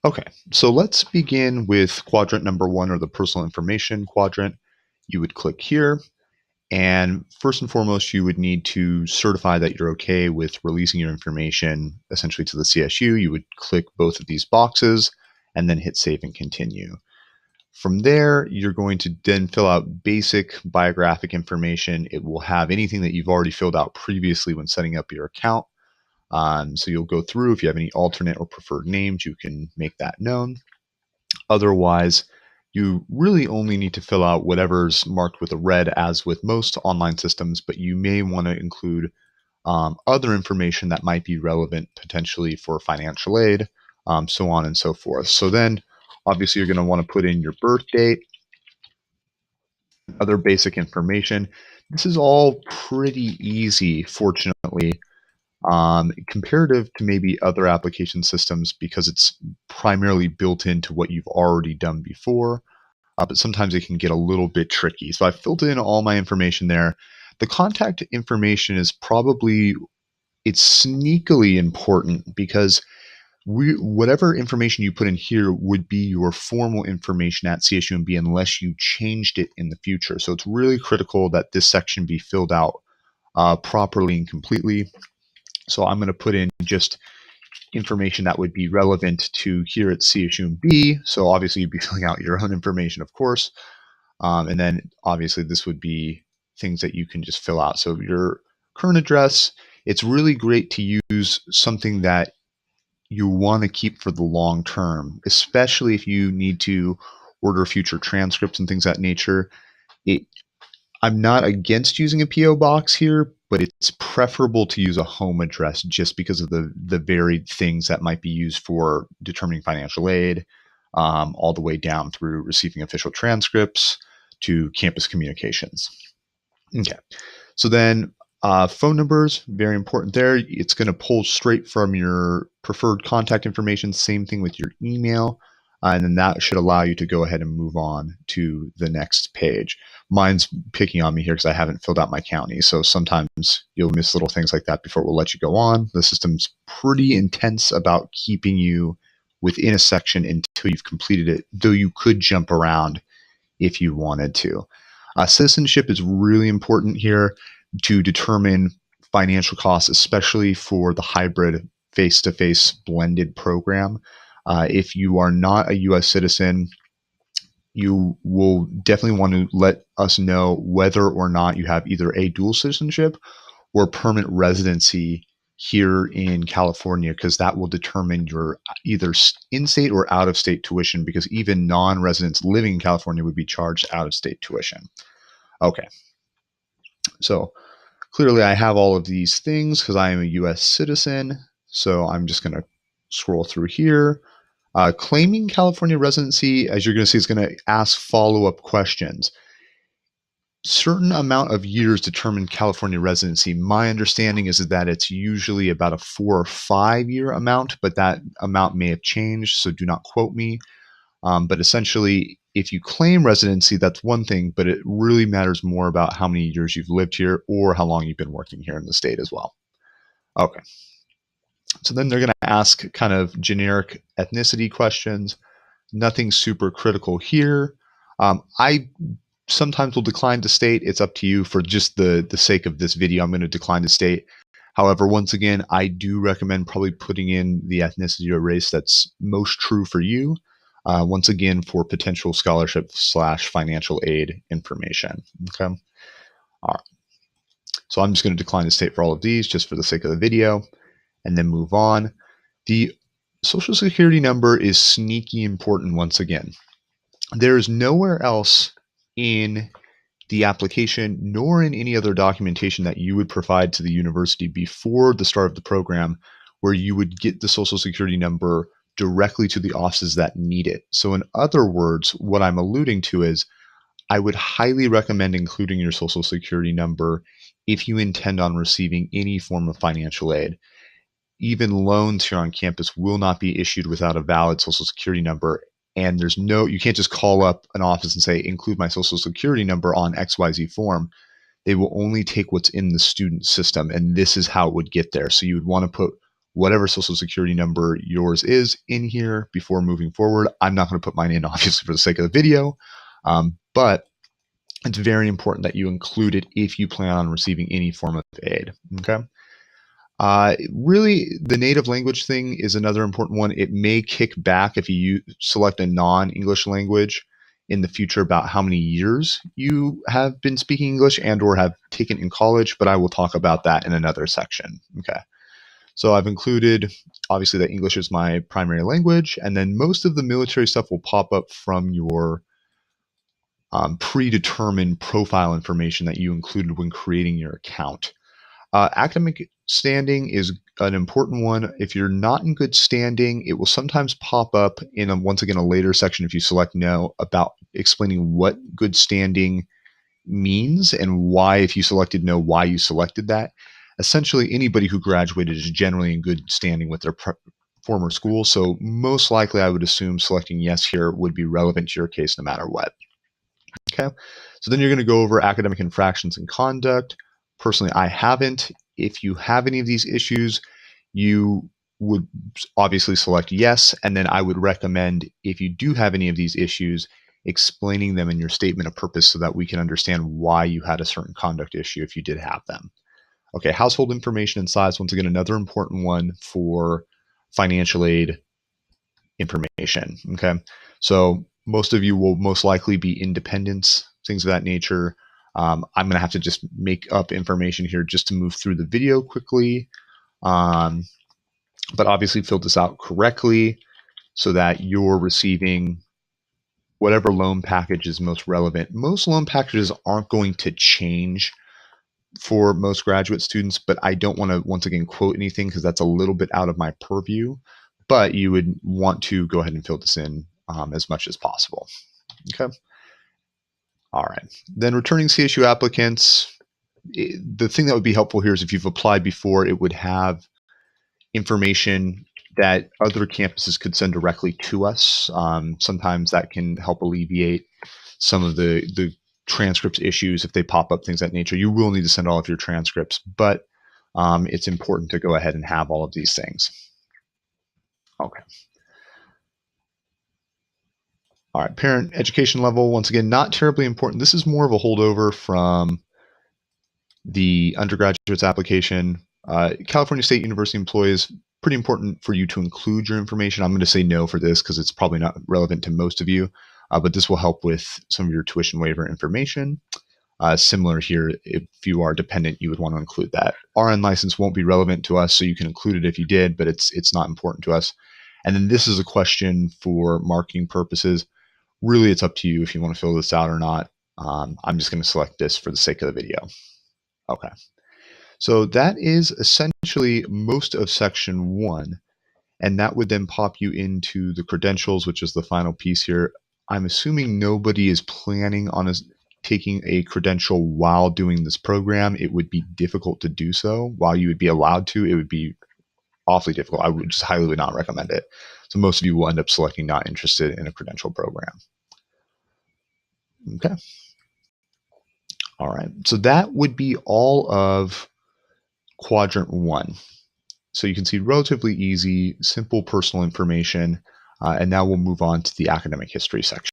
Okay, so let's begin with quadrant number one, or the personal information quadrant. You would click here, and first and foremost, you would need to certify that you're okay with releasing your information essentially to the CSU. You would click both of these boxes and then hit save and continue. From there, you're going to then fill out basic biographic information. It will have anything that you've already filled out previously when setting up your account. So you'll go through. If you have any alternate or preferred names, you can make that known. Otherwise, you really only need to fill out whatever's marked with a red, as with most online systems, but you may want to include other information that might be relevant potentially for financial aid, so on and so forth. So then, obviously, you're going to want to put in your birth date, other basic information. This is all pretty easy, fortunately, comparative to maybe other application systems, because it's primarily built into what you've already done before. But sometimes it can get a little bit tricky. So I filled in all my information there. The contact information is probably, it's sneakily important, because whatever information you put in here would be your formal information at CSUMB unless you changed it in the future. So it's really critical that this section be filled out properly and completely. So I'm going to put in just information that would be relevant to here at CSUMB. So obviously you'd be filling out your own information, of course. And then obviously this would be things that you can just fill out. So your current address, it's really great to use something that you want to keep for the long term, especially if you need to order future transcripts and things of that nature. I'm not against using a PO box here, but it's preferable to use a home address just because of the varied things that might be used for determining financial aid, all the way down through receiving official transcripts to campus communications. Okay, so then phone numbers, very important there. It's going to pull straight from your preferred contact information. Same thing with your email. And then that should allow you to go ahead and move on to the next page. Mine's picking on me here because I haven't filled out my county. So sometimes you'll miss little things like that before it will let you go on. The system's pretty intense about keeping you within a section until you've completed it, though you could jump around if you wanted to. Citizenship is really important here to determine financial costs, especially for the hybrid face-to-face blended program. If you are not a U.S. citizen, you will definitely want to let us know whether or not you have either a dual citizenship or permanent residency here in California, because that will determine your either in-state or out-of-state tuition, because even non-residents living in California would be charged out-of-state tuition. Okay, so clearly I have all of these things because I am a U.S. citizen, so I'm just going to scroll through here. Claiming California residency, as you're going to see, is going to ask follow-up questions. Certain amount of years determine California residency. My understanding is that it's usually about a 4 or 5 year amount, but that amount may have changed, so do not quote me. But essentially, if you claim residency, that's one thing, but it really matters more about how many years you've lived here or how long you've been working here in the state as well. Okay. So then they're going to ask kind of generic ethnicity questions. Nothing super critical here. I sometimes will decline to state. It's up to you. For just the sake of this video, I'm going to decline to state. However, once again, I do recommend probably putting in the ethnicity or race that's most true for you. Once again, for potential scholarship / financial aid information. Okay. All right. So I'm just going to decline to state for all of these just for the sake of the video, and then move on. The Social Security number is sneaky important once again. There is nowhere else in the application nor in any other documentation that you would provide to the university before the start of the program where you would get the Social Security number directly to the offices that need it. So in other words, what I'm alluding to is I would highly recommend including your Social Security number if you intend on receiving any form of financial aid. Even loans here on campus will not be issued without a valid Social Security number. And you can't just call up an office and say, include my Social Security number on XYZ form. They will only take what's in the student system, and this is how it would get there. So you would want to put whatever social security number yours is in here before moving forward. I'm not going to put mine in, obviously, for the sake of the video, but it's very important that you include it if you plan on receiving any form of aid. Okay. Really, the native language thing is another important one. It may kick back if you select a non-English language in the future about how many years you have been speaking English and or have taken in college, but I will talk about that in another section. Okay. So I've included, obviously, that English is my primary language, and then most of the military stuff will pop up from your predetermined profile information that you included when creating your account. Academic standing is an important one. If you're not in good standing, it will sometimes pop up in once again a later section if you select no, about explaining what good standing means and why, if you selected no, why you selected that. Essentially, anybody who graduated is generally in good standing with their former school, so most likely I would assume selecting yes here would be relevant to your case no matter what. Okay, so then you're going to go over academic infractions and conduct. Personally, I haven't. If you have any of these issues, you would obviously select yes, and then I would recommend, if you do have any of these issues, explaining them in your statement of purpose so that we can understand why you had a certain conduct issue if you did have them. Okay, household information and size, once again, another important one for financial aid information. Okay, so most of you will most likely be independents, things of that nature. I'm going to have to just make up information here just to move through the video quickly. But obviously fill this out correctly so that you're receiving whatever loan package is most relevant. Most loan packages aren't going to change for most graduate students, but I don't want to, once again, quote anything because that's a little bit out of my purview, but you would want to go ahead and fill this in as much as possible. Okay. All right. Then returning CSU applicants, the thing that would be helpful here is if you've applied before, it would have information that other campuses could send directly to us. Sometimes that can help alleviate some of the transcripts issues if they pop up, things of that nature. You will need to send all of your transcripts, but it's important to go ahead and have all of these things. Okay. All right, parent education level, once again, not terribly important. This is more of a holdover from the undergraduate's application. California State University employees, pretty important for you to include your information. I'm going to say no for this because it's probably not relevant to most of you, but this will help with some of your tuition waiver information. Similar here, if you are dependent, you would want to include that. RN license won't be relevant to us, so you can include it if you did, but it's not important to us. And then this is a question for marketing purposes. Really, it's up to you if you want to fill this out or not. I'm just going to select this for the sake of the video. Okay. So that is essentially most of section 1. And that would then pop you into the credentials, which is the final piece here. I'm assuming nobody is planning on taking a credential while doing this program. It would be difficult to do so. While you would be allowed to, it would be awfully difficult. I would just highly would not recommend it. So most of you will end up selecting not interested in a credential program. Okay. All right. So that would be all of quadrant 1. So you can see relatively easy, simple personal information. And now we'll move on to the academic history section.